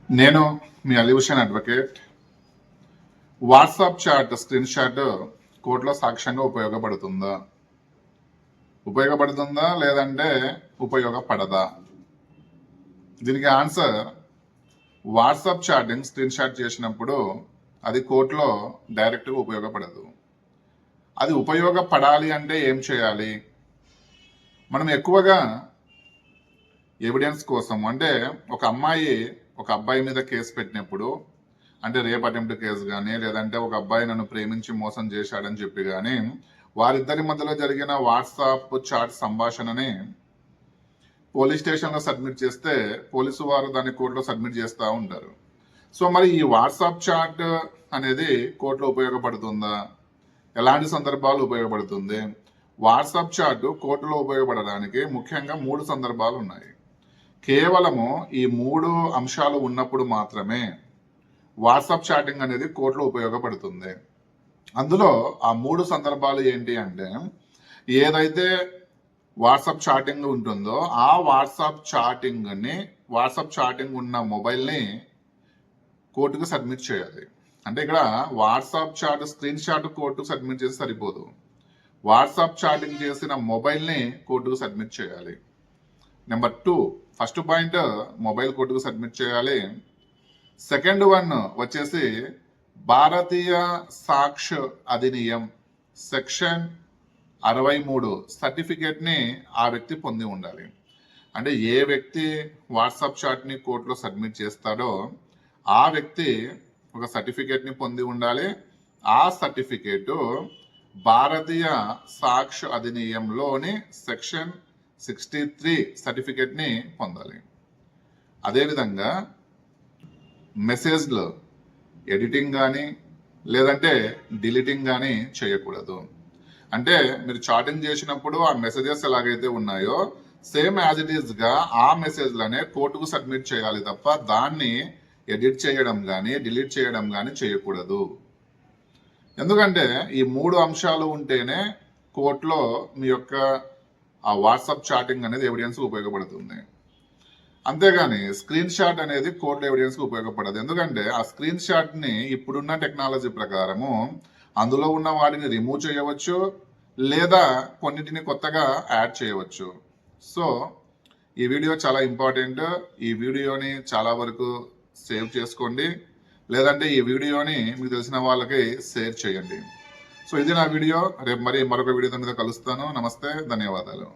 నేను మీ అలీహుసేన్ advocate. WhatsApp chat screen shot కోర్టులో సాక్ష్యంగా ఉపయోగపడుతుందా లేదంటే ఉపయోగపడదా? దీనికి answer, WhatsApp chatting screen shot చేసినప్పుడు అది కోర్టులో డైరెక్ట్గా ఉపయోగపడదు. అది ఉపయోగపడాలి అంటే ఏం చేయాలి? మనం ఎక్కువగా ఎవిడెన్స్ కోసం, అంటే ఒక అమ్మాయి ఒక అబ్బాయి మీద కేసు పెట్టినప్పుడు, అంటే రేప్ అటెంప్ట్ కేసు కానీ, లేదంటే ఒక అబ్బాయి నన్ను ప్రేమించి మోసం చేశాడని చెప్పి కానీ, వారిద్దరి మధ్యలో జరిగిన వాట్సాప్ చాట్ సంభాషణని పోలీస్ స్టేషన్లో సబ్మిట్ చేస్తే పోలీసు వారు దాన్ని కోర్టులో సబ్మిట్ చేస్తూ ఉంటారు. సో మరి ఈ వాట్సాప్ చాట్ అనేది కోర్టులో ఉపయోగపడుతుందా? ఎలాంటి సందర్భాలు ఉపయోగపడుతుంది? వాట్సాప్ చాట్ కోర్టులో ఉపయోగపడడానికి ముఖ్యంగా 3 సందర్భాలు ఉన్నాయి. కేవలము ఈ 3 అంశాలు ఉన్నప్పుడు మాత్రమే వాట్సాప్ చాటింగ్ అనేది కోర్టులో ఉపయోగపడుతుంది. అందులో ఆ 3 సందర్భాలు ఏంటి అంటే, ఏదైతే వాట్సాప్ చాటింగ్ ఉంటుందో ఆ వాట్సాప్ చాటింగ్ ఉన్న మొబైల్ని కోర్టుకు సబ్మిట్ చేయాలి. అంటే ఇక్కడ వాట్సాప్ చాట్ స్క్రీన్ షాట్ కోర్టుకు సబ్మిట్ చేసి సరిపోదు. వాట్సాప్ చాటింగ్ చేసిన మొబైల్ని కోర్టుకు సబ్మిట్ చేయాలి. నెంబర్ 2, ఫస్ట్ పాయింట్ మొబైల్ కోర్టుకు సబ్మిట్ చేయాలి. సెకండ్ వన్ వచ్చేసి భారతీయ సాక్ష్య అధినియం సెక్షన్ 63 సర్టిఫికేట్ని ఆ వ్యక్తి పొంది ఉండాలి. అంటే ఏ వ్యక్తి వాట్సాప్ చాట్ని కోర్టులో సబ్మిట్ చేస్తాడో ఆ వ్యక్తి ఒక సర్టిఫికేట్ని పొంది ఉండాలి. ఆ సర్టిఫికేటు భారతీయ సాక్ష్య అధినియంలోని సెక్షన్ 63 సర్టిఫికేట్ని పొందాలి. అదేవిధంగా మెసేజ్లో ఎడిటింగ్ కానీ లేదంటే డిలీటింగ్ కానీ చేయకూడదు. అంటే మీరు చాటింగ్ చేసినప్పుడు ఆ మెసేజెస్ ఎలాగైతే ఉన్నాయో సేమ్ యాజ్ ఇట్ ఈస్గా ఆ మెసేజ్లనే కోర్టుకు సబ్మిట్ చేయాలి తప్ప దాన్ని ఎడిట్ చేయడం కానీ డిలీట్ చేయడం కానీ చేయకూడదు. ఎందుకంటే ఈ 3 అంశాలు ఉంటేనే కోర్టులో మీ యొక్క ఆ వాట్సాప్ చాటింగ్ అనేది ఎవిడెన్స్ ఉపయోగపడుతుంది. అంతేగాని స్క్రీన్ షాట్ అనేది కోర్టులో ఎవిడెన్స్కి ఉపయోగపడదు. ఎందుకంటే ఆ స్క్రీన్ షాట్ని ఇప్పుడున్న టెక్నాలజీ ప్రకారము అందులో ఉన్న వాటిని రిమూవ్ చేయవచ్చు, లేదా కొన్నిటిని కొత్తగా యాడ్ చేయవచ్చు. సో ఈ వీడియో చాలా ఇంపార్టెంట్. ఈ వీడియోని చాలా వరకు సేవ్ చేసుకోండి, లేదంటే ఈ వీడియోని మీకు తెలిసిన వాళ్ళకి షేర్ చేయండి. సో ఇది నా వీడియో. రేపు మరొక వీడియోతో మీద కలుస్తాను. నమస్తే, ధన్యవాదాలు.